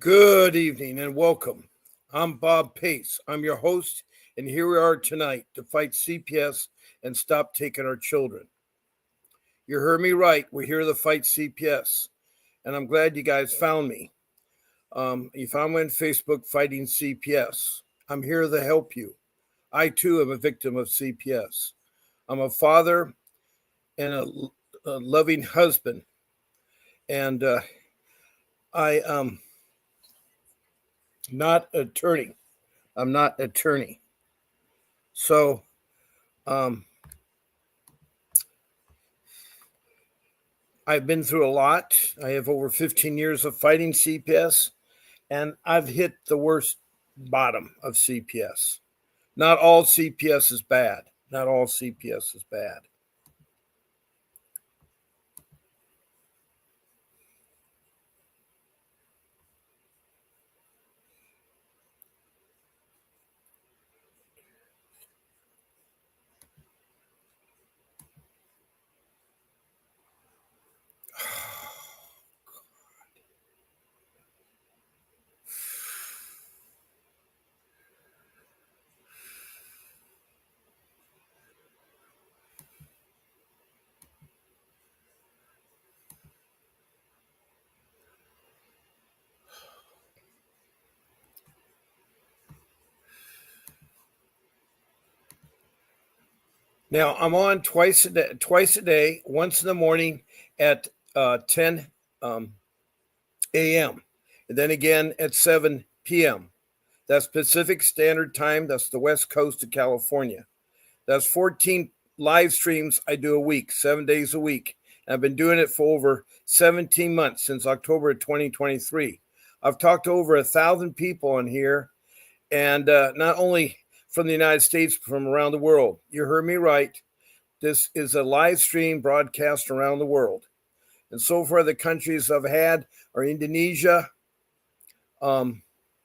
Good evening and welcome. I'm Bob Pace. I'm your host, and here we are tonight to fight CPS and stop taking our children. You heard me right. We're here to fight CPS, and I'm glad you guys found me. You found me on Facebook fighting CPS. I'm here to help you. I too am a victim of CPS. I'm a father and a loving husband, and I am not attorney. I'm not attorney. So um, I've been through a lot. I have over 15 years of fighting CPS, and I've hit the worst bottom of CPS. Not all CPS is bad. Not all CPS is bad. Now I'm on twice a day, once in the morning at 10 a.m. and then again at 7 p.m. That's Pacific Standard Time. That's the West Coast of California. That's 14 live streams I do a week, 7 days a week. And I've been doing it for over 17 months since October of 2023. I've talked to over 1,000 people on here, and not only from the United States, but from around the world. You heard me right. This is a live stream broadcast around the world. And so far, the countries I've had are Indonesia, Bangladesh,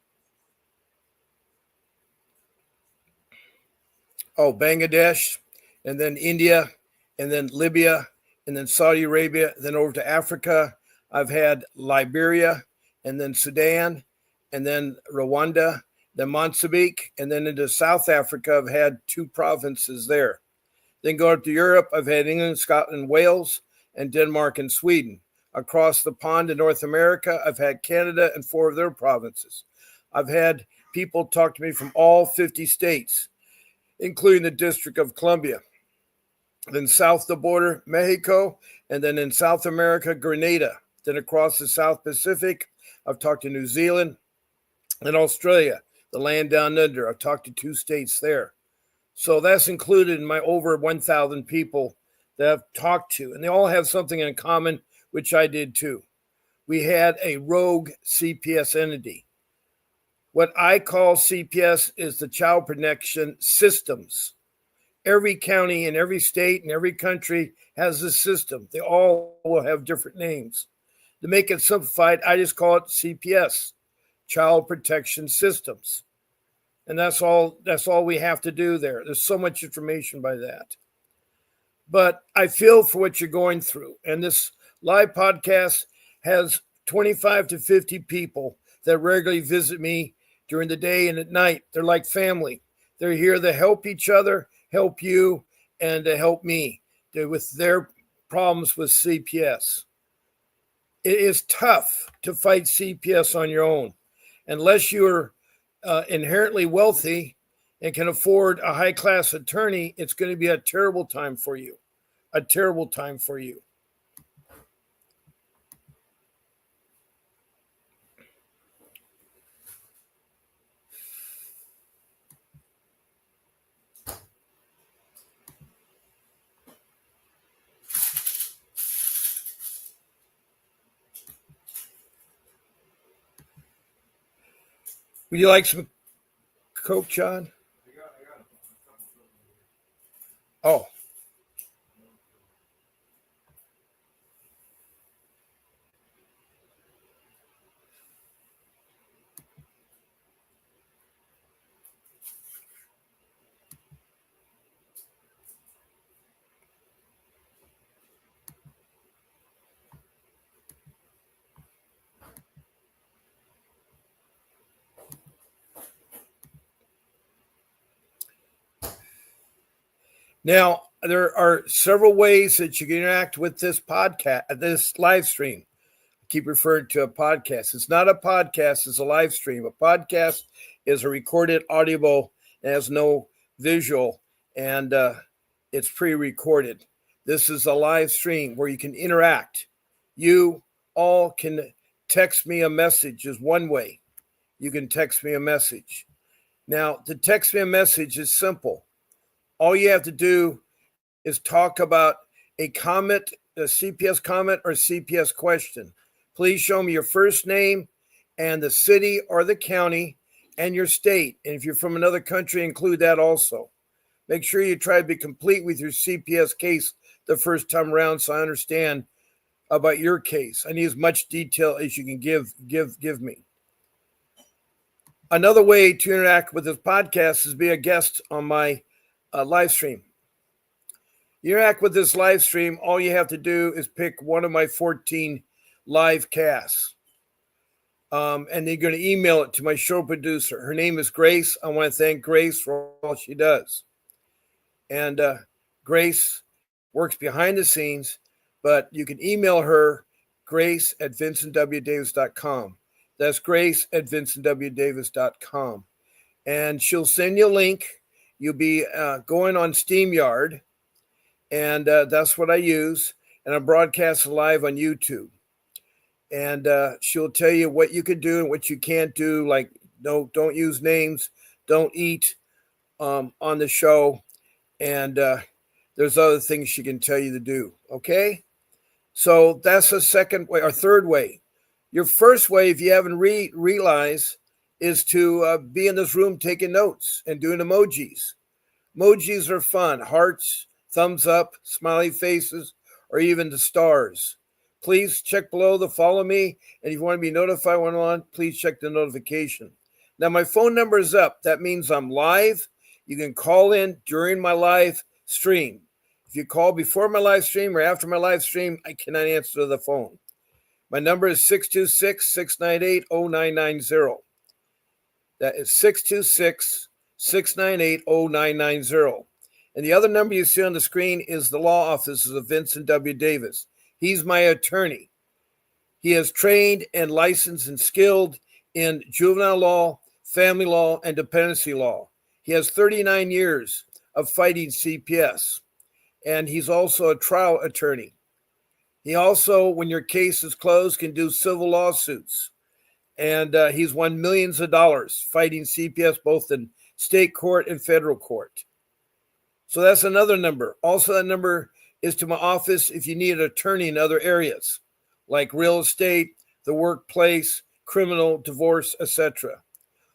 and then India, and then Libya, and then Saudi Arabia, then over to Africa. I've had Liberia, and then Sudan, and then Rwanda, then Mozambique, and then into South Africa. I've had 2 provinces there. Then go to Europe. I've had England, Scotland, Wales, and Denmark and Sweden. Across the pond in North America, I've had Canada and 4 of their provinces. I've had people talk to me from all 50 states, including the District of Columbia. Then south of the border, Mexico, and then in South America, Grenada. Then across the South Pacific, I've talked to New Zealand and Australia, the land down under. I've talked to 2 states there. So that's included in my over 1,000 people that I've talked to. And they all have something in common, which I did too. We had a rogue CPS entity. What I call CPS is the Child Protection Systems. Every county in every state and every country has a system. They all will have different names. To make it simplified, I just call it CPS, Child Protection Systems. And that's all we have to do there. There's so much information by that. But I feel for what you're going through. And this live podcast has 25 to 50 people that regularly visit me during the day and at night. They're like family. They're here to help each other, help you, and to help me with their problems with CPS. It is tough to fight CPS on your own. Unless you're inherently wealthy and can afford a high-class attorney, it's going to be a terrible time for you. A terrible time for you. Would you like some Coke, John? Oh. Now, there are several ways that you can interact with this podcast, this live stream. I keep referring to a podcast. It's not a podcast, it's a live stream. A podcast is a recorded audio, it has no visual, and it's pre-recorded. This is a live stream where you can interact. You all can text me a message is one way. You can text me a message. Now, to text me a message is simple. All you have to do is talk about a comment, a CPS comment or CPS question. Please show me your first name and the city or the county and your state. And if you're from another country, include that also. Make sure you try to be complete with your CPS case the first time around so I understand about your case. I need as much detail as you can give me. Another way to interact with this podcast is be a guest on my live stream. You interact with this live stream, all you have to do is pick one of my 14 live casts. And you're going to email it to my show producer. Her name is Grace. I want to thank Grace for all she does. And Grace works behind the scenes, but you can email her, grace@vincentwdavis.com. That's grace@vincentwdavis.com. And she'll send you a link. You'll be going on StreamYard, and that's what I use. And I broadcast live on YouTube. And she'll tell you what you can do and what you can't do. Like, no, don't use names, don't eat on the show. And there's other things she can tell you to do. Okay? So that's the second way or third way. Your first way, if you haven't realized, is to be in this room taking notes and doing emojis. Emojis are fun. Hearts, thumbs up, smiley faces, or even the stars. Please check below to follow me. And if you want to be notified when I'm on, please check the notification. Now, my phone number is up. That means I'm live. You can call in during my live stream. If you call before my live stream or after my live stream, I cannot answer the phone. My number is 626-698-0990. That is 626-698-0990. And the other number you see on the screen is the law offices of Vincent W. Davis. He's my attorney. He is trained and licensed and skilled in juvenile law, family law, and dependency law. He has 39 years of fighting CPS. And he's also a trial attorney. He also, when your case is closed, can do civil lawsuits. And he's won millions of dollars fighting CPS, both in state court and federal court. So that's another number. Also, that number is to my office if you need an attorney in other areas, like real estate, the workplace, criminal, divorce, etc.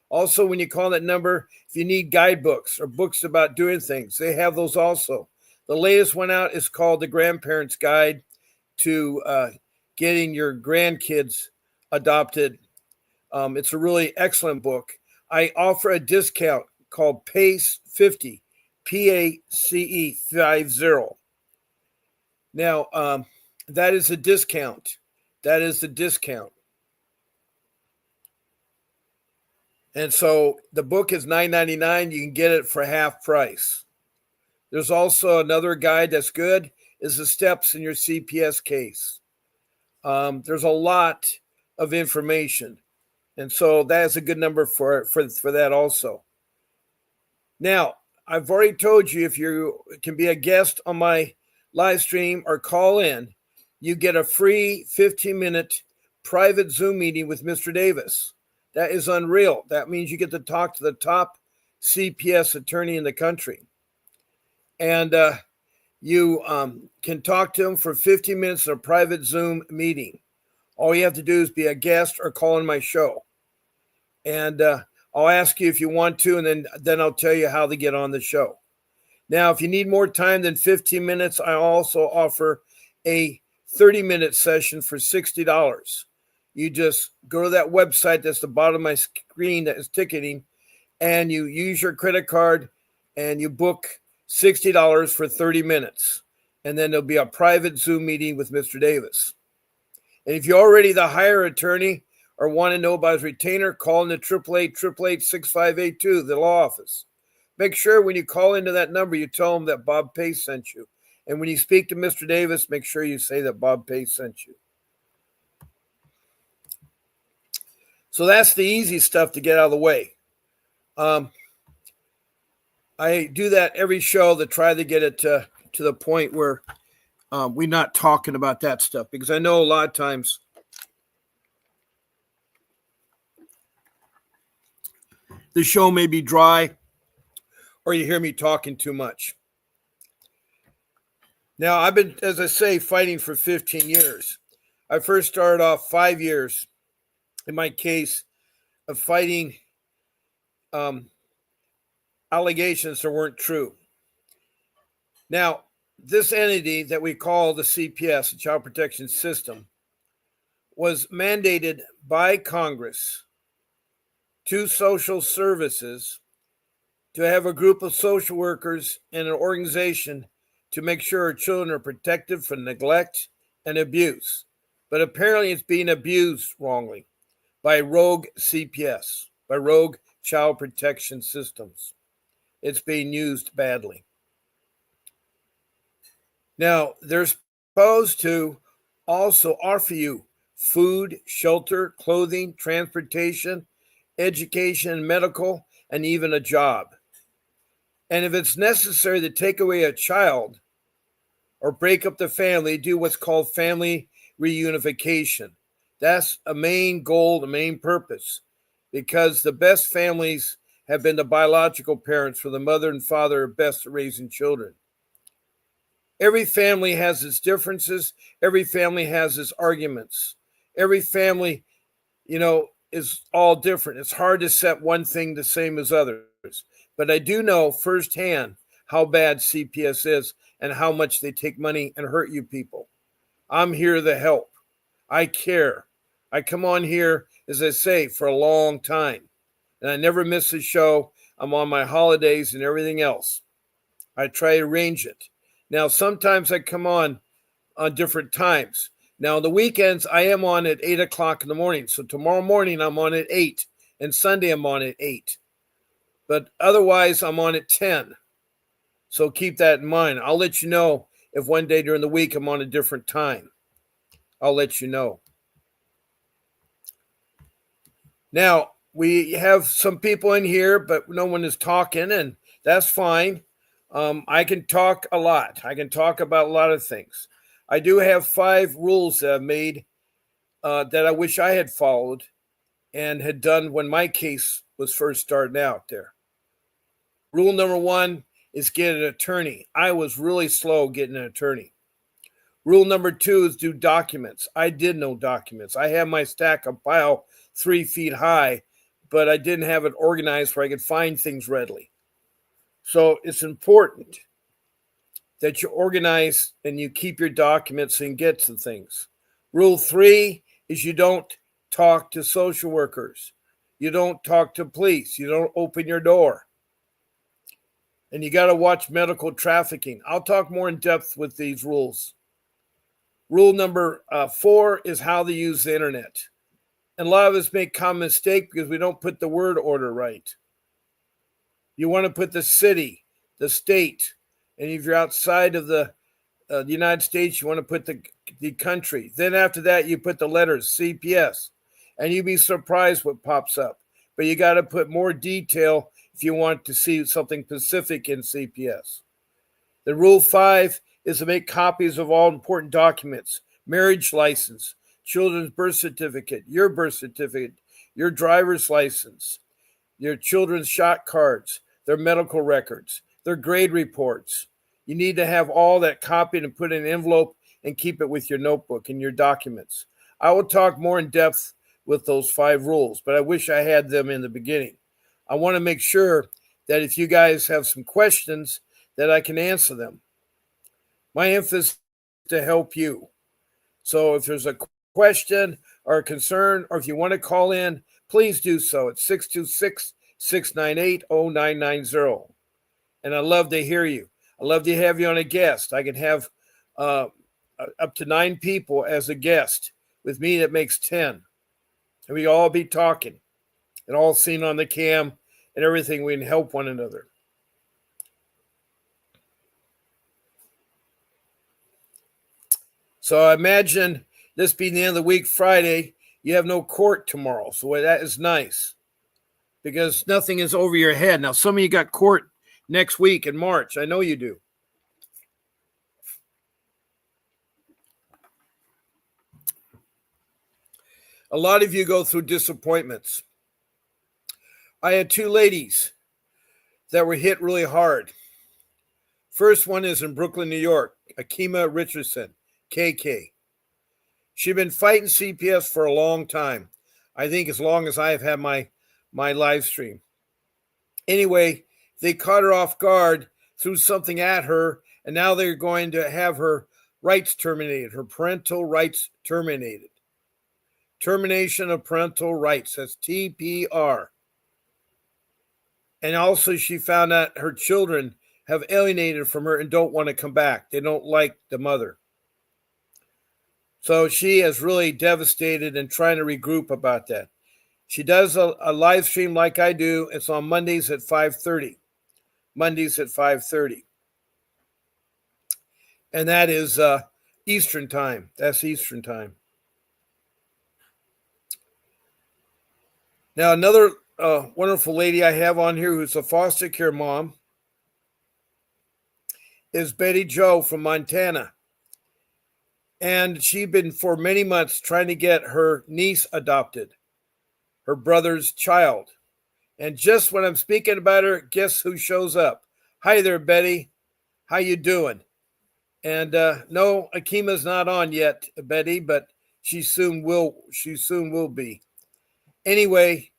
Also, when you call that number, if you need guidebooks or books about doing things, they have those also. The latest one out is called The Grandparents Guide to Getting Your Grandkids Adopted. It's a really excellent book. I offer a discount called PACE 50, PACE 50. Now, that is a discount. That is the discount. And so the book is $9.99. You can get it for half price. There's also another guide that's good, is the steps in your CPS case. There's a lot of information. And so that is a good number for that also. Now, I've already told you if you can be a guest on my live stream or call in, you get a free 15-minute private Zoom meeting with Mr. Davis. That is unreal. That means you get to talk to the top CPS attorney in the country. And you can talk to him for 15 minutes in a private Zoom meeting. All you have to do is be a guest or call in my show. And I'll ask you if you want to, and then I'll tell you how to get on the show. Now, if you need more time than 15 minutes, I also offer a 30-minute session for $60. You just go to that website that's the bottom of my screen that is ticketing, and you use your credit card, and you book $60 for 30 minutes. And then there'll be a private Zoom meeting with Mr. Davis. And if you're already the hire attorney or want to know about his retainer, call in the 888-888-6582, the law office. make sure when you call into that number, you tell them that Bob Pace sent you. And when you speak to Mr. Davis, make sure you say that Bob Pace sent you. So that's the easy stuff to get out of the way. I do that every show to try to get it to the point where we're not talking about that stuff, because I know a lot of times the show may be dry or you hear me talking too much. Now, I've been, as I say, fighting for 15 years. I first started off 5 years in my case of fighting allegations that weren't true. Now, this entity that we call the CPS, the Child Protection System, was mandated by Congress to social services to have a group of social workers and an organization to make sure our children are protected from neglect and abuse. But apparently it's being abused wrongly by rogue CPS, by rogue child protection systems. It's being used badly. Now, they're supposed to also offer you food, shelter, clothing, transportation, education, medical, and even a job. And if it's necessary to take away a child or break up the family, do what's called family reunification. That's a main goal, the main purpose, because the best families have been the biological parents, for the mother and father are best at raising children. Every family has its differences. Every family has its arguments. Every family, is all different. It's hard to set one thing the same as others. But I do know firsthand how bad CPS is and how much they take money and hurt you people. I'm here to help. I care. I come on here, as I say, for a long time. And I never miss a show. I'm on my holidays and everything else. I try to arrange it. Now, sometimes I come on different times. Now, on the weekends, I am on at 8 o'clock in the morning. So tomorrow morning, I'm on at 8. And Sunday, I'm on at 8. But otherwise, I'm on at 10. So keep that in mind. I'll let you know if one day during the week I'm on a different time. I'll let you know. Now, we have some people in here, but no one is talking, and that's fine. I can talk a lot. I can talk about a lot of things. I do have 5 rules that I've made that I wish I had followed and had done when my case was first starting out there. Rule number 1 is get an attorney. I was really slow getting an attorney. Rule number 2 is do documents. I did no documents. I have my stack of pile 3 feet high, but I didn't have it organized where I could find things readily. So it's important that you organize and you keep your documents and get to things. Rule 3 is you don't talk to social workers. You don't talk to police. You don't open your door. And you got to watch medical trafficking. I'll talk more in depth with these rules. Rule number 4 is how to use the internet. And a lot of us make common mistake because we don't put the word order right. You want to put the city, the state, and if you're outside of the United States, you want to put the country. Then after that, you put the letters CPS, and you'd be surprised what pops up. But you got to put more detail if you want to see something specific in CPS. The rule 5 is to make copies of all important documents: marriage license, children's birth certificate, your driver's license, your children's shot cards, their medical records, their grade reports. You need to have all that copied and put in an envelope and keep it with your notebook and your documents. I will talk more in depth with those 5 rules, but I wish I had them in the beginning. I want to make sure that if you guys have some questions, that I can answer them. My emphasis is to help you. So if there's a question or a concern, or if you want to call in, please do so at 626-698-0990. And I love to hear you. I love to have you on a guest. I can have up to 9 people as a guest. With me, that makes 10. And we all be talking and all seen on the cam and everything. We can help one another. So I imagine this being the end of the week, Friday, you have no court tomorrow. So that is nice because nothing is over your head. Now, some of you got court next week in March. I know you do. A lot of you go through disappointments. I had two ladies that were hit really hard. First one is in Brooklyn, New York, Akima Richardson, KK. She'd been fighting CPS for a long time. I think as long as I have had my live stream. Anyway, they caught her off guard, threw something at her, and now they're going to have her rights terminated, her parental rights terminated. Termination of parental rights, that's TPR. And also she found out her children have alienated from her and don't want to come back. They don't like the mother. So she is really devastated and trying to regroup about that. She does a live stream like I do. It's on Mondays at 5:30. Mondays at 5:30. And that is Eastern time. That's Eastern time. Now, another wonderful lady I have on here who's a foster care mom is Betty Jo from Montana. And she'd been for many months trying to get her niece adopted, her brother's child. And just when I'm speaking about her, guess who shows up? Hi there, Betty. How you doing? And no, Akima's not on yet, Betty, but she soon will. She soon will be. Anyway,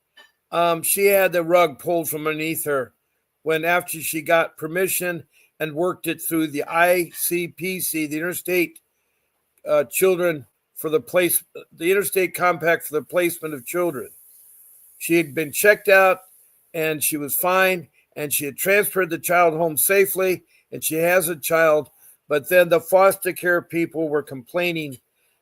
she had the rug pulled from underneath her when after she got permission and worked it through the ICPC, the Interstate Children for the Interstate Compact for the Placement of Children. She had been checked out and she was fine and she had transferred the child home safely and she has a child, but then the foster care people were complaining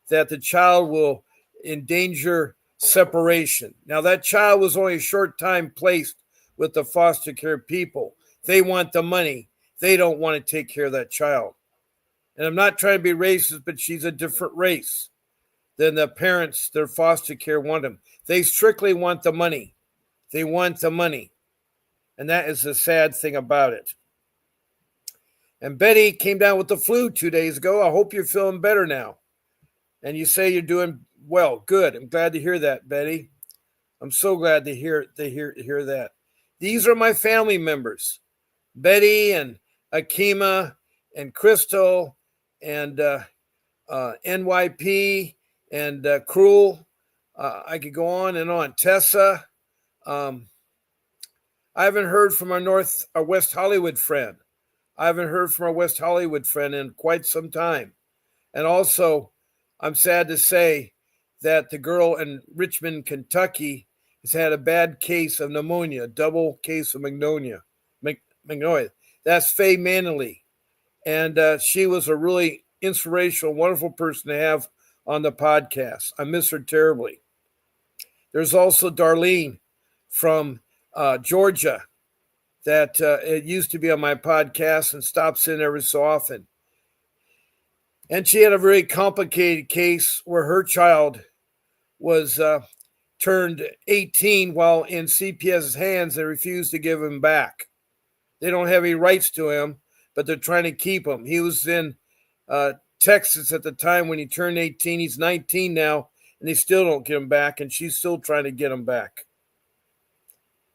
that the child will endanger separation. Now that child was only a short time placed with the foster care people. They want the money. They don't want to take care of that child. And I'm not trying to be racist, but she's a different race than the parents, their foster care want them. They strictly want the money. They want the money. And that is the sad thing about it. And Betty came down with the flu 2 days ago. I hope you're feeling better now. And you say you're doing well. Good. I'm glad to hear that, Betty. I'm so glad to hear that. These are my family members. Betty and Akima and Crystal and NYP and Cruel. I could go on and on. Tessa. I haven't heard from our West Hollywood friend. I haven't heard from our West Hollywood friend in quite some time. And also, I'm sad to say that the girl in Richmond, Kentucky has had a bad case of pneumonia, double case of Magnolia. That's Faye Manley. And she was a really inspirational, wonderful person to have on the podcast. I miss her terribly. There's also Darlene from Georgia that it used to be on my podcast and stops in every so often. And she had a very complicated case where her child was turned 18 while in CPS's hands. They refused to give him back. They don't have any rights to him, but they're trying to keep him. He was in Texas at the time when he turned 18. He's 19 now, and they still don't get him back, and she's still trying to get him back.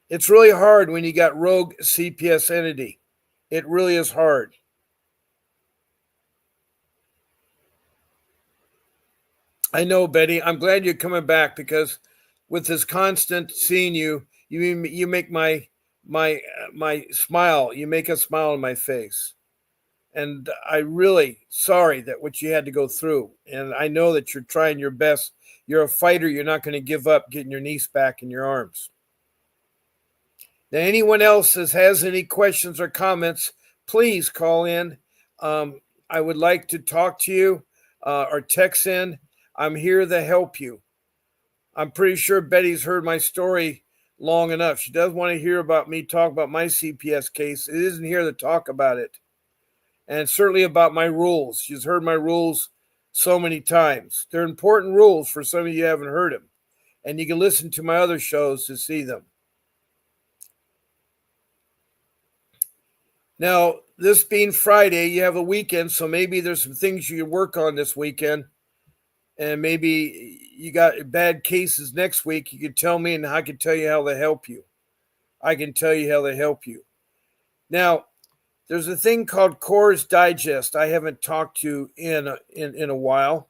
It's really hard when you got rogue CPS entity. It really is hard. I know, Betty. I'm glad you're coming back because with this constant seeing you, you make my smile. You make a smile on my face. And I'm really sorry that what you had to go through. And I know that you're trying your best. You're a fighter. You're not going to give up getting your niece back in your arms. Now, anyone else that has any questions or comments, please call in. I would like to talk to you or text in. I'm here to help you. I'm pretty sure Betty's heard my story long enough. She does want to hear about me talk about my CPS case. It isn't here to talk about it. And certainly about my rules. She's heard my rules so many times. They're important rules for some of you who haven't heard them. And you can listen to my other shows to see them. Now, this being Friday, you have a weekend, so maybe there's some things you can work on this weekend. And maybe you got bad cases next week. You can tell me, and I can tell you how they help you. Now, there's a thing called Core's Digest. I haven't talked to in a while.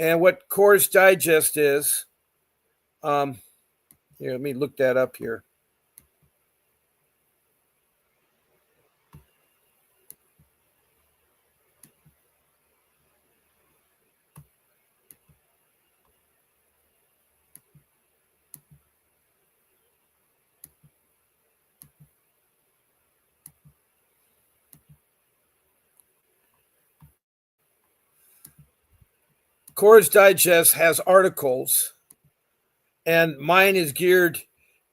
And what Core's Digest is, here, let me look that up here. Core's Digest has articles, and mine is geared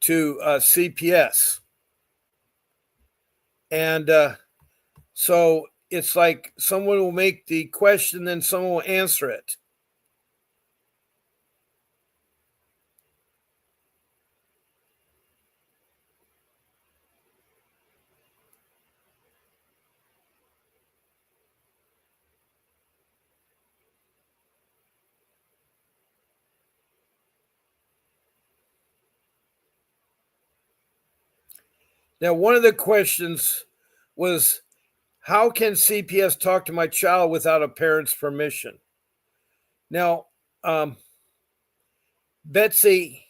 to CPS. And so it's like someone will make the question, then someone will answer it. Now, one of the questions was, how can CPS talk to my child without a parent's permission? Now, Betsy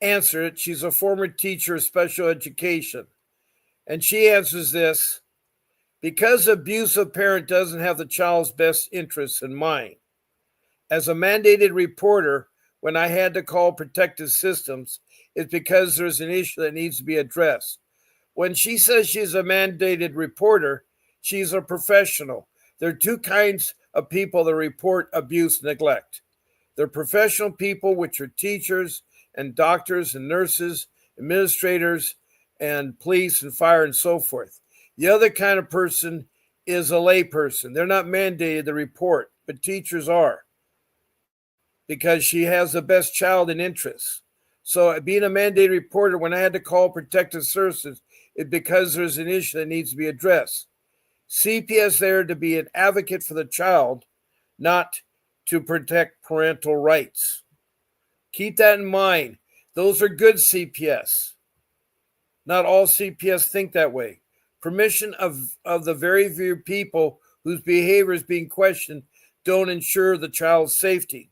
answered it. She's a former teacher of special education. And she answers this: because abusive parent doesn't have the child's best interests in mind. As a mandated reporter, when I had to call protective systems, it's because there's an issue that needs to be addressed. When she says she's a mandated reporter, she's a professional. There are two kinds of people that report abuse, neglect. They're professional people, which are teachers and doctors and nurses, administrators, and police and fire and so forth. The other kind of person is a lay person. They're not mandated to report, but teachers are, because she has the best child in interest. So being a mandated reporter, when I had to call protective services, it's because there's an issue that needs to be addressed. CPS there to be an advocate for the child, not to protect parental rights. Keep that in mind. Those are good CPS. Not all CPS think that way. Permission of the very few people whose behavior is being questioned don't ensure the child's safety.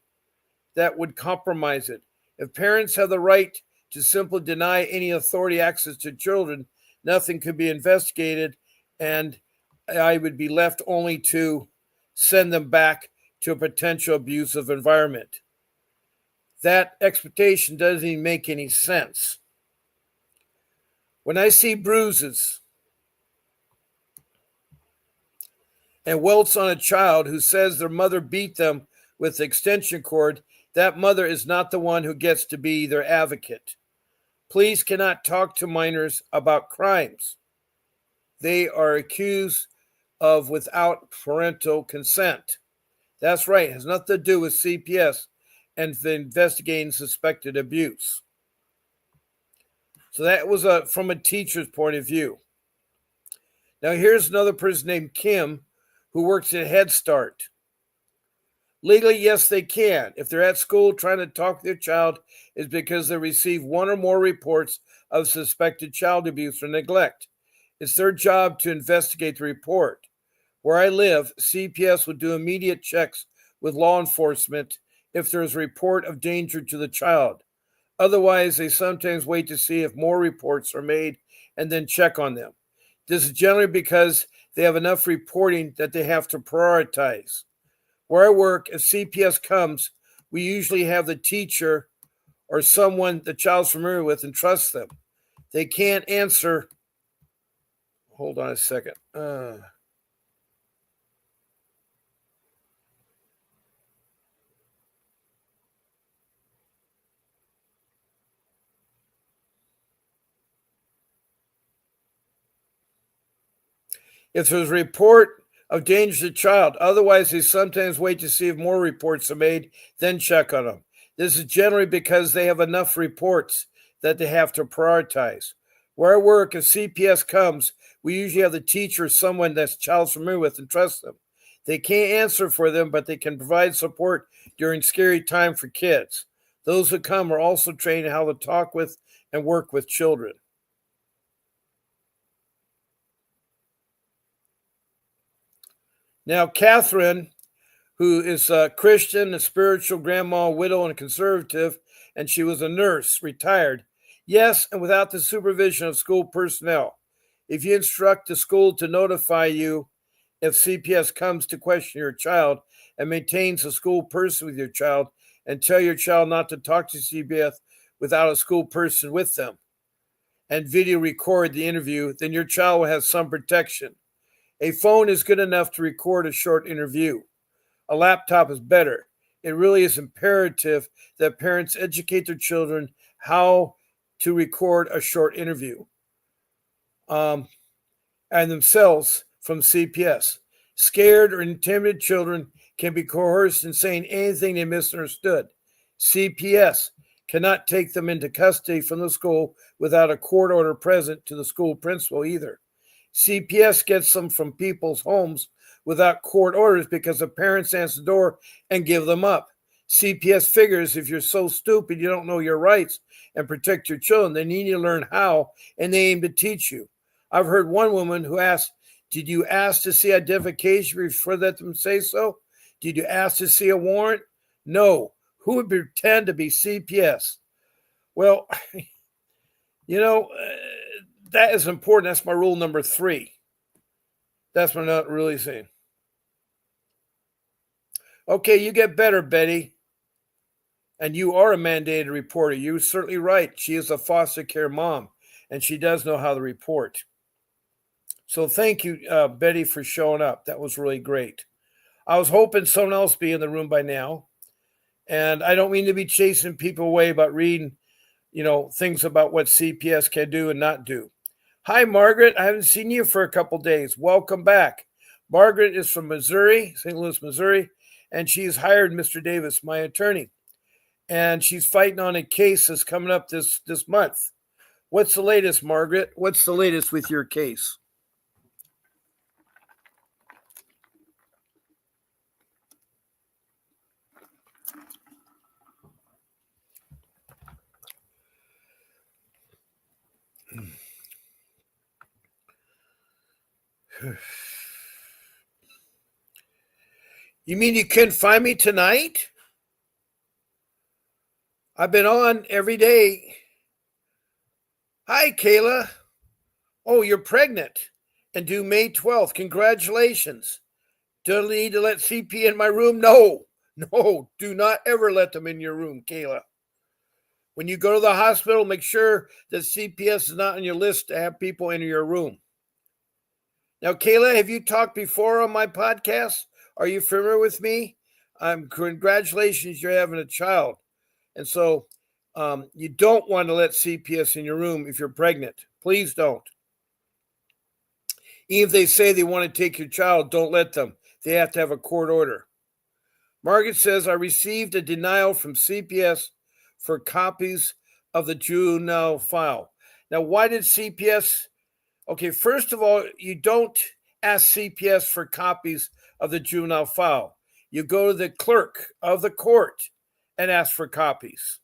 That would compromise it. If parents have the right to simply deny any authority access to children, nothing could be investigated, and I would be left only to send them back to a potential abusive environment. That expectation doesn't even make any sense. When I see bruises and welts on a child who says their mother beat them with the extension cord, that mother is not the one who gets to be their advocate. Police cannot talk to minors about crimes they are accused of without parental consent. That's right. It has nothing to do with CPS and investigating suspected abuse. So that was from a teacher's point of view. Now here's another person named Kim who works at Head Start. Legally, yes, they can. If they're at school trying to talk to their child, it's because they receive one or more reports of suspected child abuse or neglect. It's their job to investigate the report. Where I live, CPS will do immediate checks with law enforcement if there's a report of danger to the child. Otherwise, they sometimes wait to see if more reports are made and then check on them. This is generally because they have enough reporting that they have to prioritize. Where I work, if CPS comes, we usually have the teacher or someone the child's familiar with and trusts them. They can't answer. Hold on a second. If there's a report of danger to the child. Otherwise, they sometimes wait to see if more reports are made, then check on them. This is generally because they have enough reports that they have to prioritize. Where I work, if CPS comes, we usually have the teacher or someone that's child's familiar with and trust them. They can't answer for them, but they can provide support during scary time for kids. Those who come are also trained in how to talk with and work with children. Now, Catherine, who is a Christian, a spiritual grandma, widow, and conservative, and she was a nurse, retired. Yes, and without the supervision of school personnel. If you instruct the school to notify you if CPS comes to question your child and maintains a school person with your child, and tell your child not to talk to CPS without a school person with them, and video record the interview, then your child will have some protection. A phone is good enough to record a short interview. A laptop is better. It really is imperative that parents educate their children how to record a short interview and themselves from CPS. Scared or intimidated children can be coerced in saying anything they misunderstood. CPS cannot take them into custody from the school without a court order present to the school principal either. CPS gets them from people's homes without court orders because the parents answer the door and give them up. CPS figures if you're so stupid you don't know your rights and protect your children, they need to learn how, and they aim to teach you. I've heard one woman who asked, "Did you ask to see identification before let them say so? Did you ask to see a warrant?" No. Who would pretend to be CPS? Well, that is important. That's my rule number 3. That's what I'm not really saying. Okay, you get better, Betty. And you are a mandated reporter. You're certainly right. She is a foster care mom, and she does know how to report. So thank you, Betty, for showing up. That was really great. I was hoping someone else be in the room by now. And I don't mean to be chasing people away about reading, things about what CPS can do and not do. Hi, Margaret. I haven't seen you for a couple days. Welcome back. Margaret is from Missouri, St. Louis, Missouri, and she's hired Mr. Davis, my attorney. And she's fighting on a case that's coming up this month. What's the latest, Margaret? What's the latest with your case? You mean you couldn't find me tonight? I've been on every day. Hi, Kayla. Oh, you're pregnant and due May 12th. Congratulations. Do I need to let CP in my room? No, do not ever let them in your room, Kayla. When you go to the hospital, make sure that CPS is not on your list to have people enter your room. Now, Kayla, have you talked before on my podcast? Are you familiar with me? Congratulations, you're having a child. And so you don't want to let CPS in your room if you're pregnant. Please don't. Even if they say they want to take your child, don't let them. They have to have a court order. Margaret says, I received a denial from CPS for copies of the juvenile file. Now, why did CPS? Okay, first of all, you don't ask CPS for copies of the juvenile file. You go to the clerk of the court and ask for copies.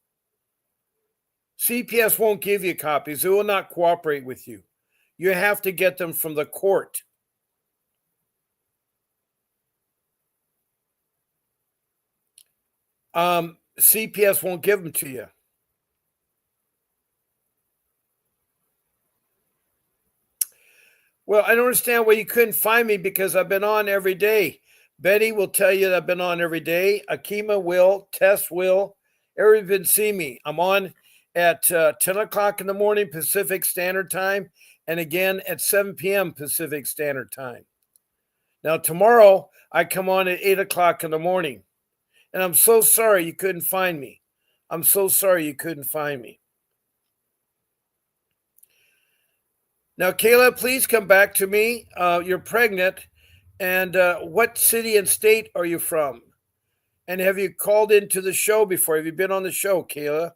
CPS won't give you copies. It will not cooperate with you. You have to get them from the court. CPS won't give them to you. Well, I don't understand why you couldn't find me because I've been on every day. Betty will tell you that I've been on every day. Akima will. Tess will. Everybody's been seeing me. I'm on at 10 o'clock in the morning Pacific Standard Time and again at 7 p.m. Pacific Standard Time. Now, tomorrow I come on at 8 o'clock in the morning. And I'm so sorry you couldn't find me. I'm so sorry you couldn't find me. Now, Kayla, please come back to me. You're pregnant. And what city and state are you from? And have you called into the show before? Have you been on the show, Kayla?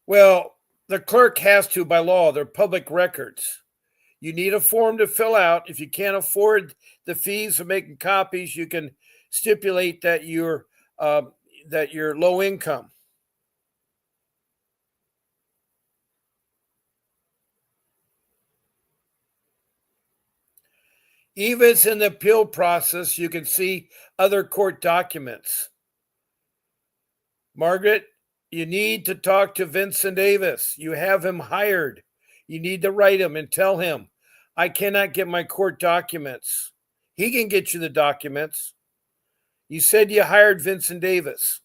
Well, the clerk has to by law. They're public records. You need a form to fill out. If you can't afford the fees of making copies, you can stipulate uh, that you're low income. Even if it's in the appeal process, you can see other court documents. Margaret, you need to talk to Vincent Davis. You have him hired. You need to write him and tell him, I cannot get my court documents. He can get you the documents. You said you hired Vincent Davis.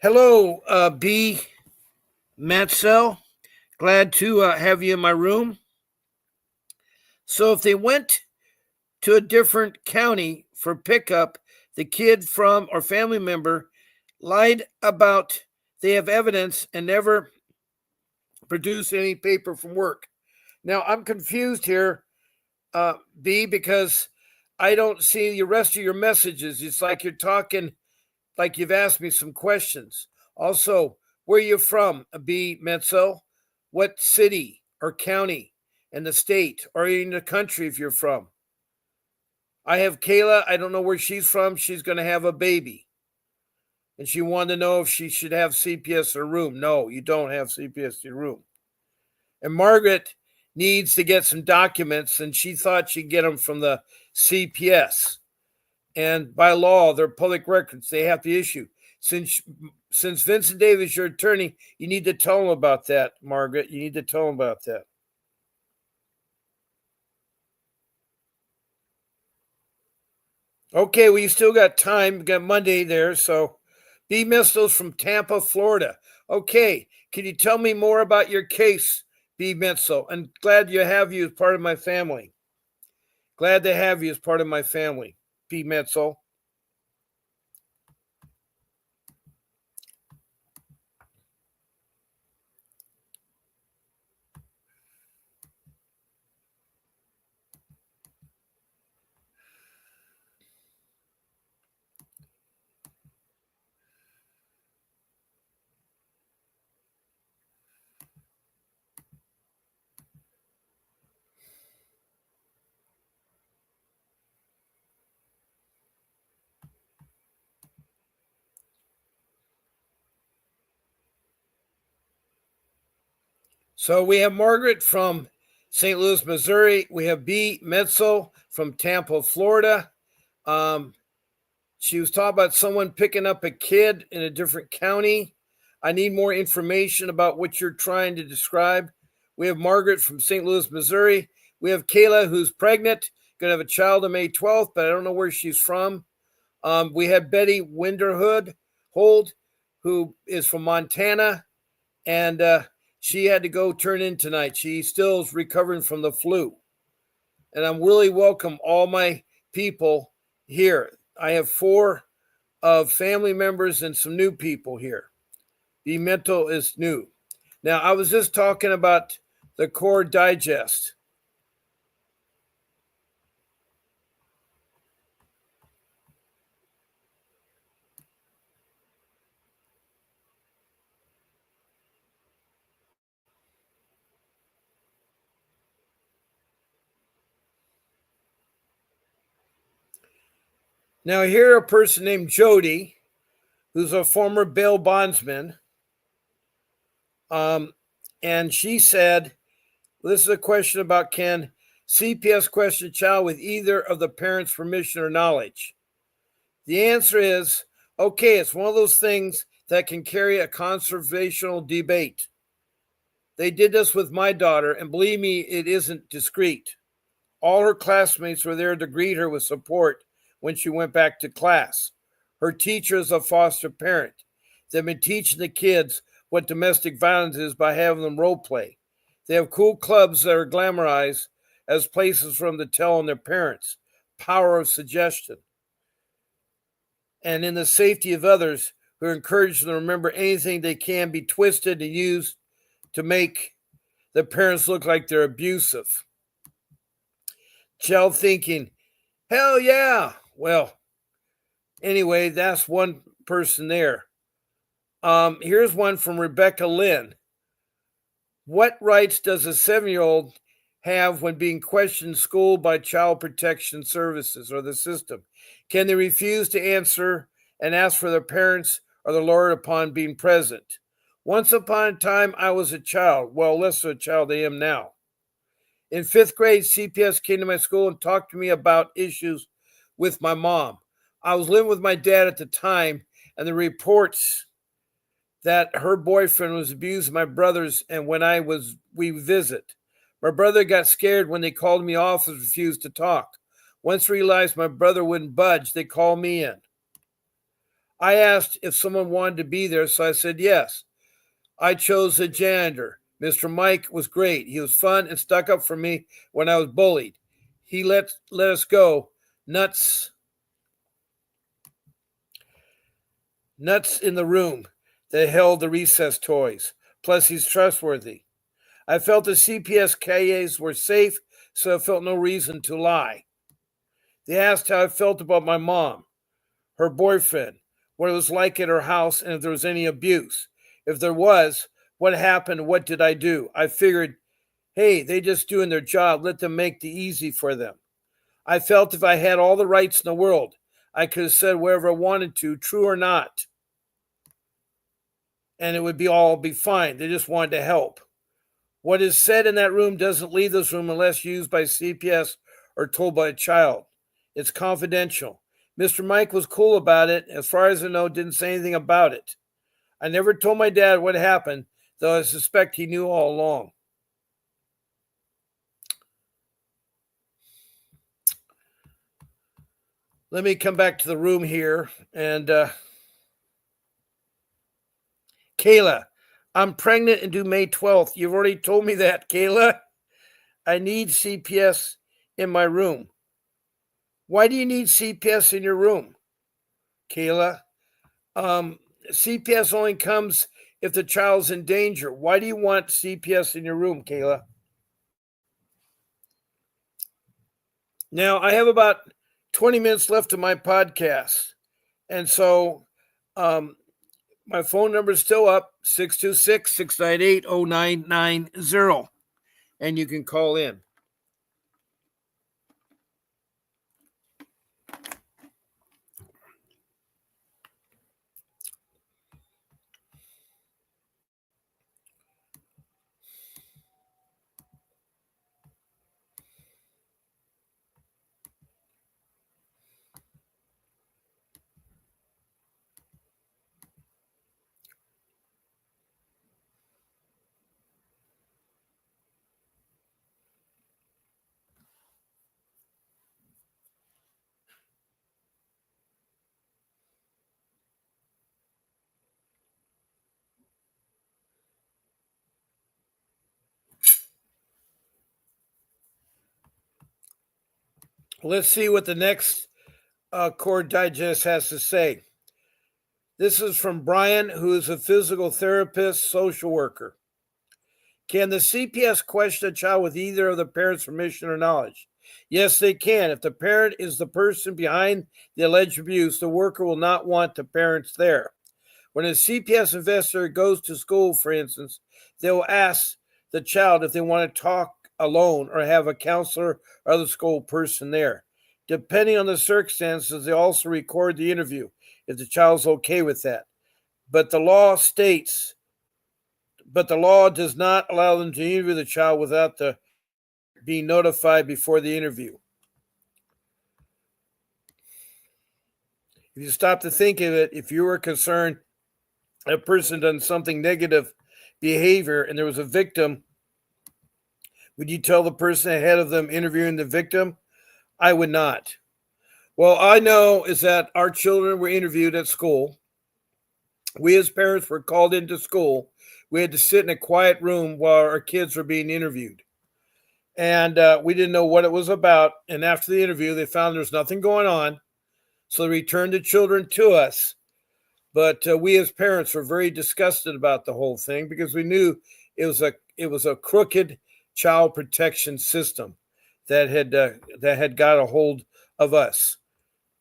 Hello, B. Matsell. Glad to have you in my room. So, if they went to a different county for pickup, the kid from or family member lied about they have evidence and never produced any paper from work. Now, I'm confused here, B, because I don't see the rest of your messages. It's like you're talking like you've asked me some questions. Also, where are you from, B. Metzel? What city or county and the state or in the country if you're from? I have Kayla. I don't know where she's from. She's going to have a baby. And she wanted to know if she should have CPS in her room. No, you don't have CPS in your room. And Margaret needs to get some documents, and she thought she'd get them from the CPS. And by law, they're public records. They have to issue. Since Vincent Davis, your attorney, you need to tell him about that, Margaret. You need to tell him about that. Okay, well, you still got time. We got Monday there. So B. Misto's from Tampa, Florida. Okay, can you tell me more about your case, B. Mitchell? And glad to have you as part of my family. Glad to have you as part of my family, B. Mitchell. So we have Margaret from St. Louis, Missouri. We have B. Metzel from Tampa, Florida. She was talking about someone picking up a kid in a different county. I need more information about what you're trying to describe. We have Margaret from St. Louis, Missouri. We have Kayla, who's pregnant, going to have a child on May 12th, but I don't know where she's from. We have Betty Winderhood Hold, who is from Montana, and she had to go turn in tonight. She still is recovering from the flu. And I'm really welcome all my people here. I have 4 of family members and some new people here. The mental is new. Now, I was just talking about the Core Digest. Now, here a person named Jody, who's a former bail bondsman, and she said, well, this is a question about can CPS question a child with either of the parents' permission or knowledge? The answer is okay, it's one of those things that can carry a conversational debate. They did this with my daughter, and believe me, it isn't discreet. All her classmates were there to greet her with support when she went back to class. Her teacher is a foster parent. They've been teaching the kids what domestic violence is by having them role play. They have cool clubs that are glamorized as places for them to tell on their parents. Power of suggestion. And in the safety of others who encourage them to remember anything they can be twisted and used to make the parents look like they're abusive. Child thinking, hell yeah. Well, anyway, that's one person there. Here's one from Rebecca Lynn. What rights does a 7-year-old have when being questioned in school by Child Protection Services or the system? Can they refuse to answer and ask for their parents or the lawyer upon being present? Once upon a time, I was a child. Well, less of a child I am now. In 5th grade, CPS came to my school and talked to me about issues with my mom. I was living with my dad at the time, and the reports that her boyfriend was abusing my brothers, and when we visit. My brother got scared when they called me off and refused to talk. Once realized my brother wouldn't budge, they called me in. I asked if someone wanted to be there, so I said yes. I chose the janitor. Mr. Mike was great. He was fun and stuck up for me when I was bullied. He let us go nuts in the room that held the recess toys. Plus, he's trustworthy. I felt the CPS KAs were safe, so I felt no reason to lie. They asked how I felt about my mom, her boyfriend, what it was like at her house, and if there was any abuse. If there was, what happened? What did I do? I figured, hey, they just doing their job. Let them make the easy for them. I felt if I had all the rights in the world, I could have said whatever I wanted to, true or not. And it would all be fine. They just wanted to help. What is said in that room doesn't leave this room unless used by CPS or told by a child. It's confidential. Mr. Mike was cool about it. As far as I know, didn't say anything about it. I never told my dad what happened, though I suspect he knew all along. Let me come back to the room here. And Kayla, I'm pregnant and due May 12th. You've already told me that, Kayla. I need CPS in my room. Why do you need CPS in your room, Kayla? CPS only comes if the child's in danger. Why do you want CPS in your room, Kayla? Now, I have about 20 minutes left of my podcast. And so my phone number is still up, 626-698-0990. And you can call in. Let's see what the next Core Digest has to say. This is from Brian, who is a physical therapist, social worker. Can the CPS question a child with either of the parents' permission or knowledge? Yes, they can. If the parent is the person behind the alleged abuse, the worker will not want the parents there. When a CPS investigator goes to school, for instance, they will ask the child if they want to talk alone or have a counselor or other school person there. Depending on the circumstances, they also record the interview if the child's okay with that. But the law does not allow them to interview the child without being notified before the interview. If you stop to think of it, if you were concerned a person done something negative behavior and there was a victim, would you tell the person ahead of them interviewing the victim? I would not. Well, I know is that our children were interviewed at school. We as parents were called into school. We had to sit in a quiet room while our kids were being interviewed. And we didn't know what it was about. And after the interview, they found there was nothing going on. So they returned the children to us. But we as parents were very disgusted about the whole thing because we knew it was a crooked child protection system that had got a hold of us,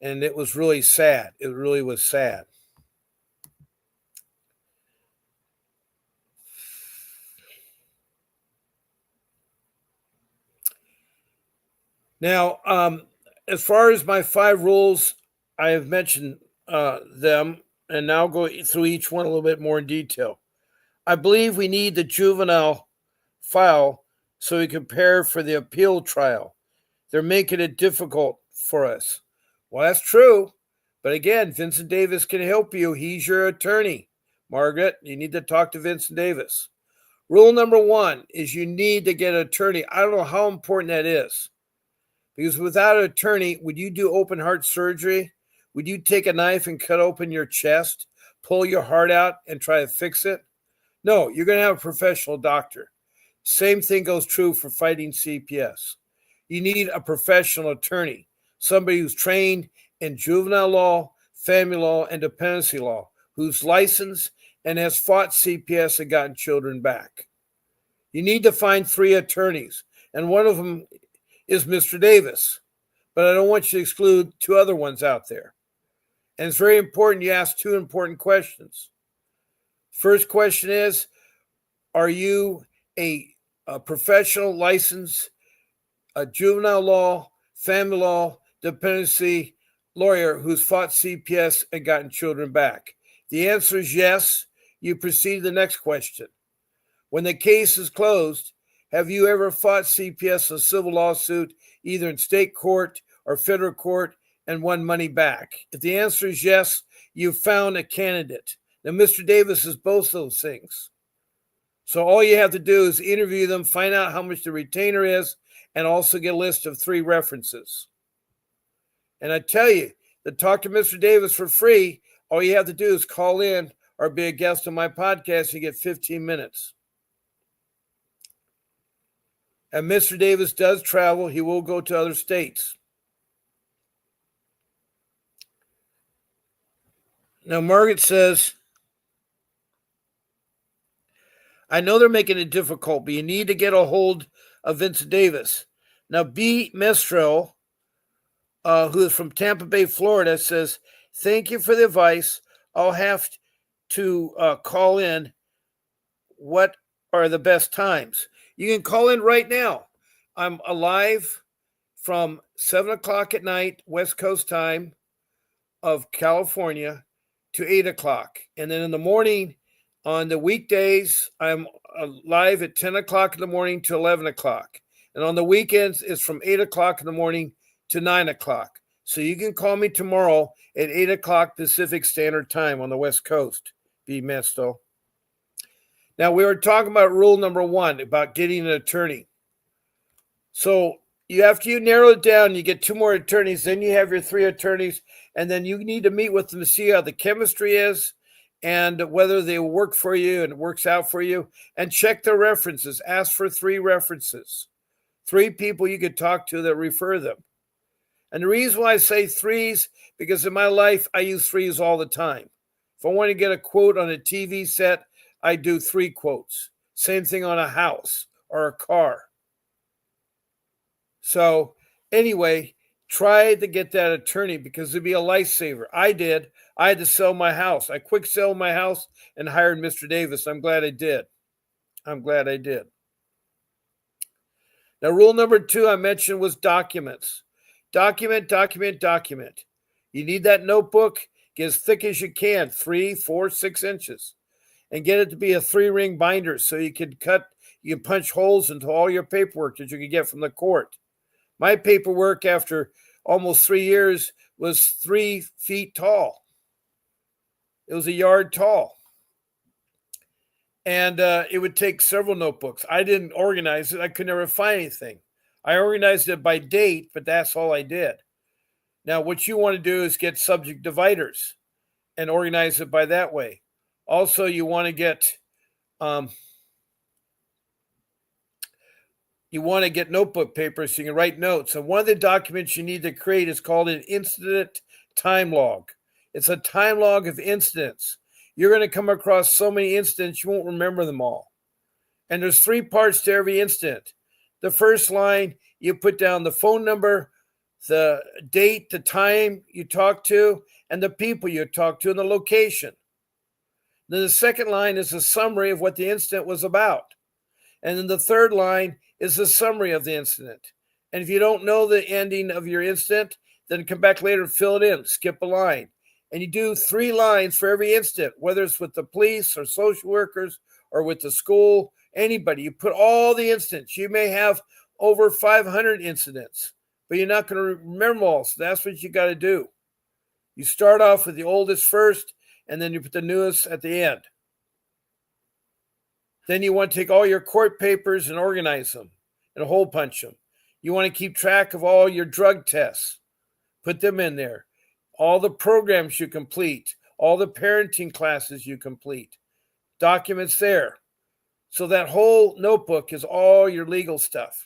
and it was really sad. It really was sad. Now, as far as my 5 rules, I have mentioned them, and now go through each one a little bit more in detail. I believe we need the juvenile file so we can prepare for the appeal trial. They're making it difficult for us. Well, that's true. But again, Vincent Davis can help you. He's your attorney. Margaret, you need to talk to Vincent Davis. Rule number 1 is you need to get an attorney. I don't know how important that is. Because without an attorney, would you do open heart surgery? Would you take a knife and cut open your chest, pull your heart out, and try to fix it? No, you're going to have a professional doctor. Same thing goes true for fighting CPS. You need a professional attorney, somebody who's trained in juvenile law, family law, and dependency law, who's licensed and has fought CPS and gotten children back. You need to find 3 attorneys, and one of them is Mr. Davis, but I don't want you to exclude 2 other ones out there. And it's very important you ask 2 important questions. First question is, are you a professional licensed juvenile law, family law, dependency lawyer who's fought CPS and gotten children back? The answer is yes. You proceed to the next question. When the case is closed, have you ever fought CPS in a civil lawsuit, either in state court or federal court, and won money back? If the answer is yes, you've found a candidate. Now, Mr. Davis is both those things. So all you have to do is interview them, find out how much the retainer is, and also get a list of 3 references. And I tell you, to talk to Mr. Davis for free, all you have to do is call in or be a guest on my podcast. You get 15 minutes. And Mr. Davis does travel. He will go to other states. Now, Margaret says, I know they're making it difficult, but you need to get a hold of Vincent Davis. Now, B. Mestrel, who is from Tampa Bay, Florida, says, thank you for the advice. I'll have to call in. What are the best times? You can call in right now. I'm alive from 7 o'clock at night, West Coast time of California, to 8 o'clock. And then in the morning, on the weekdays, I'm live at 10 o'clock in the morning to 11 o'clock. And on the weekends, it's from 8 o'clock in the morning to 9 o'clock. So you can call me tomorrow at 8 o'clock Pacific Standard Time on the West Coast, B. Mesto. Now, we were talking about rule number 1, about getting an attorney. So after you narrow it down, you get 2 more attorneys, then you have your 3 attorneys, and then you need to meet with them to see how the chemistry is and whether they work for you and it works out for you, and check their references. Ask for 3 references, 3 people you could talk to that refer them. And the reason why I say 3s, because in my life, I use 3s all the time. If I want to get a quote on a TV set, I do 3 quotes. Same thing on a house or a car. So anyway, try to get that attorney because it'd be a lifesaver. I did. I had to sell my house. I quick sold my house and hired Mr. Davis. I'm glad I did. Now, rule number 2 I mentioned was documents. Document. You need that notebook. Get as thick as you can, 3, 4, 6 inches. And get it to be a 3-ring binder so you can punch holes into all your paperwork that you can get from the court. My paperwork after almost 3 years was 3 feet tall. It was a yard tall. And it would take several notebooks. I didn't organize it. I could never find anything. I organized it by date, but that's all I did. Now, what you want to do is get subject dividers and organize it by that way. Also, you want to get notebook paper so you can write notes. And one of the documents you need to create is called an incident time log. It's a time log of incidents. You're going to come across so many incidents, you won't remember them all. And there's 3 parts to every incident. The first line, you put down the phone number, the date, the time you talk to, and the people you talk to, and the location. Then the second line is a summary of what the incident was about. And then the third line is a summary of the incident. And if you don't know the ending of your incident, then come back later and fill it in, skip a line. And you do 3 lines for every incident, whether it's with the police or social workers or with the school, anybody. You put all the incidents. You may have over 500 incidents, but you're not going to remember them all. So that's what you got to do. You start off with the oldest first, and then you put the newest at the end. Then you want to take all your court papers and organize them and hole punch them. You want to keep track of all your drug tests. Put them in there. All the programs you complete, all the parenting classes you complete, documents there. So that whole notebook is all your legal stuff.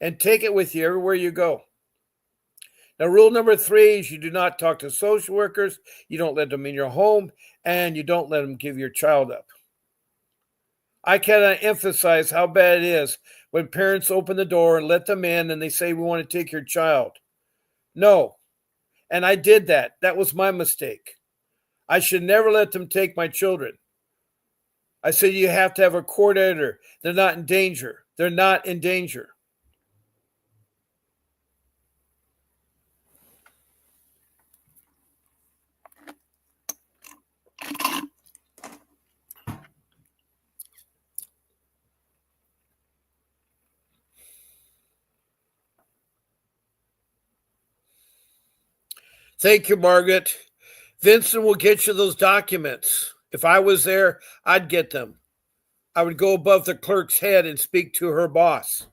And take it with you everywhere you go. Now, rule number 3 is you do not talk to social workers, you don't let them in your home, and you don't let them give your child up. I cannot emphasize how bad it is when parents open the door and let them in and they say, we want to take your child. No. And I did that. That was my mistake. I should never let them take my children. I said, you have to have a court order. They're not in danger. They're not in danger. Thank you, Margaret. Vincent will get you those documents. If I was there, I'd get them. I would go above the clerk's head and speak to her boss.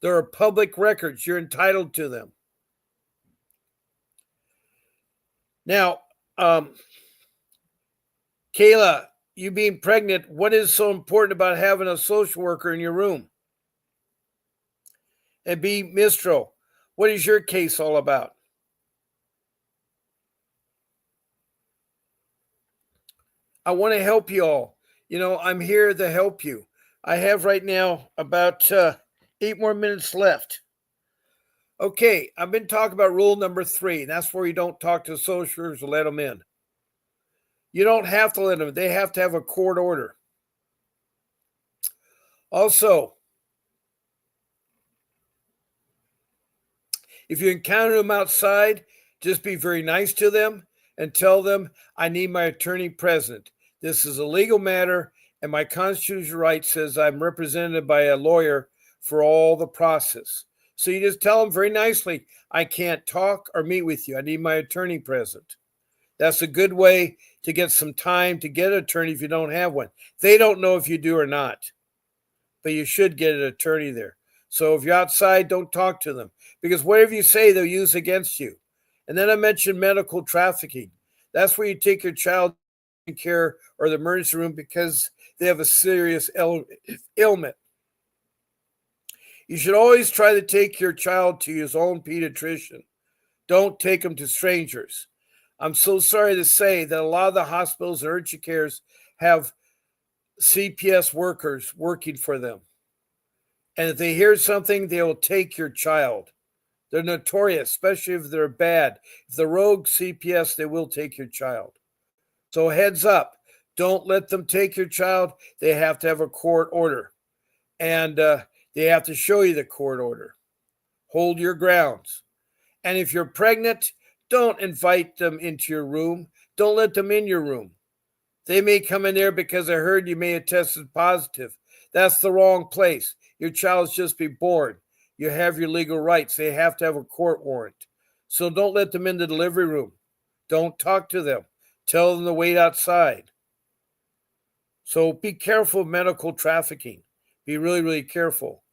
There are public records. You're entitled to them. Now, Kayla, you being pregnant, what is so important about having a social worker in your room? And B, Mistro, what is your case all about? I want to help you all. You know, I'm here to help you. I have right now about 8 more minutes left. Okay, I've been talking about rule number 3. That's where you don't talk to social workers or let them in. You don't have to let them. They have to have a court order. Also, if you encounter them outside, just be very nice to them and tell them, I need my attorney present. This is a legal matter, and my constitutional right says I'm represented by a lawyer for all the process. So you just tell them very nicely, I can't talk or meet with you. I need my attorney present. That's a good way to get some time to get an attorney if you don't have one. They don't know if you do or not, but you should get an attorney there. So if you're outside, don't talk to them, because whatever you say, they'll use against you. And then I mentioned medical trafficking. That's where you take your child in care or the emergency room because they have a serious ailment. You should always try to take your child to his own pediatrician. Don't take them to strangers. I'm so sorry to say that a lot of the hospitals and urgent cares have CPS workers working for them. And if they hear something, they will take your child. They're notorious, especially if they're bad. If they're rogue CPS, they will take your child. So heads up, don't let them take your child. They have to have a court order. And they have to show you the court order. Hold your grounds. And if you're pregnant, don't invite them into your room. Don't let them in your room. They may come in there because I heard you may have tested positive. That's the wrong place. Your child's just be born. You have your legal rights. They have to have a court warrant. So don't let them in the delivery room. Don't talk to them. Tell them to wait outside. So be careful of medical trafficking. Be really, really careful.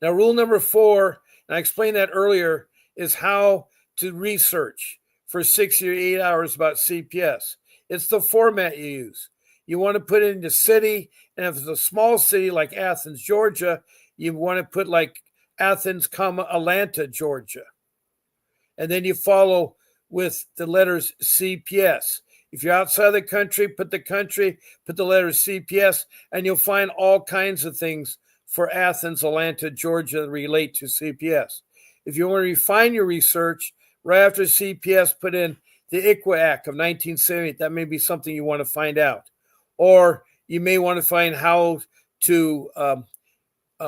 Now, rule number 4, and I explained that earlier, is how to research for 60 or 8 hours about CPS. It's the format you use. You want to put it in the city, and if it's a small city like Athens, Georgia, you want to put like Athens, Atlanta, Georgia. And then you follow with the letters CPS. If you're outside the country, put the letters CPS, and you'll find all kinds of things for Athens, Atlanta, Georgia that relate to CPS. If you want to refine your research, right after CPS, put in the ICWA Act of 1978. That may be something you want to find out. Or you may want to find how to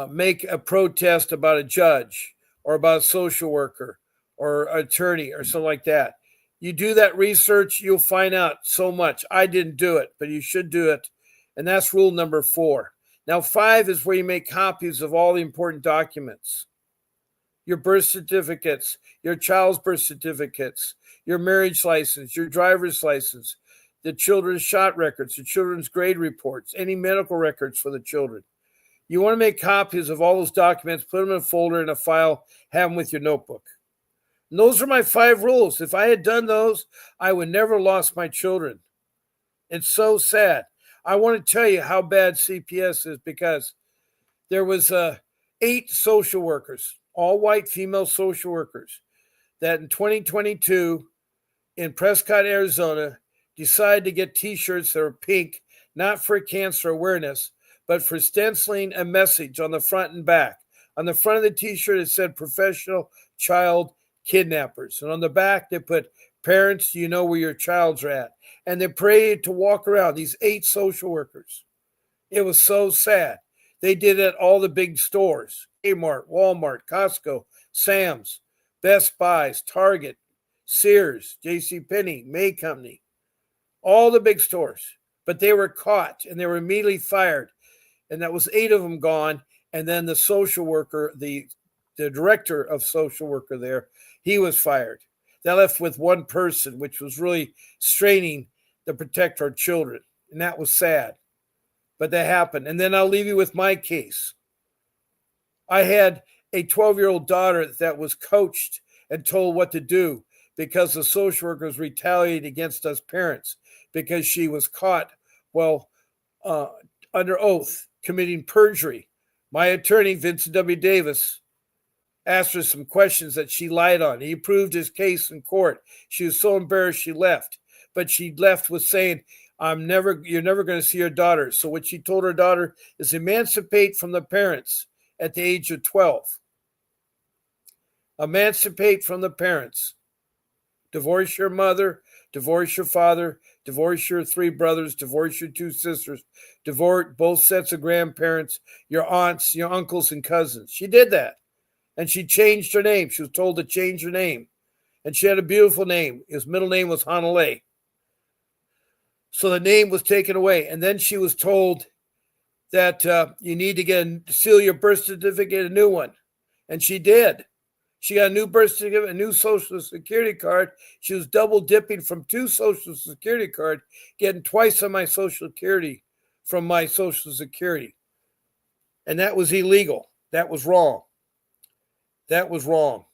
make a protest about a judge or about a social worker or attorney or something like that. You do that research, you'll find out so much. I didn't do it, but you should do it. And that's rule number 4. Now, 5 is where you make copies of all the important documents. Your birth certificates, your child's birth certificates, your marriage license, your driver's license, the children's shot records, the children's grade reports, any medical records for the children. You want to make copies of all those documents, put them in a folder, in a file, have them with your notebook. And those are my 5 rules. If I had done those, I would never have lost my children. It's so sad. I want to tell you how bad CPS is because there was 8 social workers, all white female social workers, that in 2022 in Prescott, Arizona, decided to get T-shirts that were pink, not for cancer awareness, but for stenciling a message on the front and back. On the front of the T-shirt, it said professional child kidnappers. And on the back, they put, parents, do you know where your child's at? And they prayed to walk around, these 8 social workers. It was so sad. They did it at all the big stores, Kmart, Walmart, Costco, Sam's, Best Buys, Target, Sears, JCPenney, May Company, all the big stores. But they were caught and they were immediately fired. And that was 8 of them gone. And then the social worker, the director of social worker there, he was fired. That left with 1 person, which was really straining to protect our children. And that was sad. But that happened. And then I'll leave you with my case. I had a 12-year-old daughter that was coached and told what to do because the social workers retaliated against us parents because she was caught, under oath, committing perjury. My attorney, Vincent W. Davis, asked her some questions that she lied on. He proved his case in court. She was so embarrassed she left. But she left with saying, you're never going to see your daughter. So what she told her daughter is emancipate from the parents at the age of 12. Emancipate from the parents. Divorce your mother, divorce your father, divorce your 3 brothers, divorce your 2 sisters, divorce both sets of grandparents, your aunts, your uncles, and cousins. She did that. And she changed her name. She was told to change her name. And she had a beautiful name. His middle name was Hanalei. So the name was taken away. And then she was told that you need to seal your birth certificate, a new one. And she did. She got a new birth certificate, a new Social Security card. She was double dipping from 2 Social Security cards, getting twice on my Social Security from my Social Security. And that was illegal. That was wrong. That was wrong.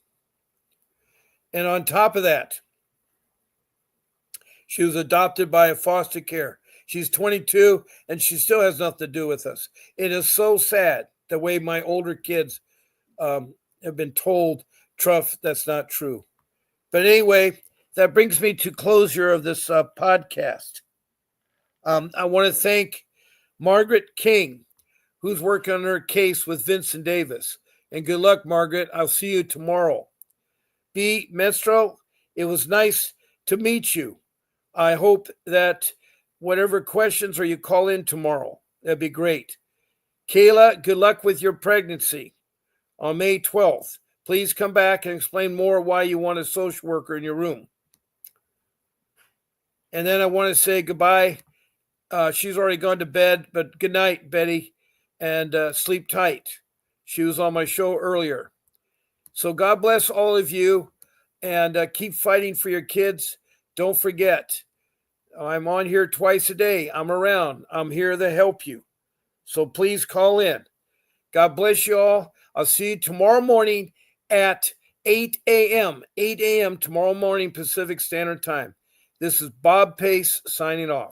And on top of that, she was adopted by a foster care. She's 22 and she still has nothing to do with us. It is so sad the way my older kids have been told that's not true. But anyway, that brings me to closure of this podcast. I want to thank Margaret King, who's working on her case with Vincent Davis. And good luck, Margaret. I'll see you tomorrow. B. Mestro, it was nice to meet you. I hope that whatever questions or you call in tomorrow, that'd be great. Kayla, good luck with your pregnancy on May 12th. Please come back and explain more why you want a social worker in your room. And then I want to say goodbye. She's already gone to bed, but good night, Betty, and sleep tight. She was on my show earlier. So God bless all of you, and keep fighting for your kids. Don't forget, I'm on here twice a day. I'm around. I'm here to help you. So please call in. God bless you all. I'll see you tomorrow morning at 8 a.m. 8 a.m. tomorrow morning Pacific Standard Time. This is Bob Pace signing off.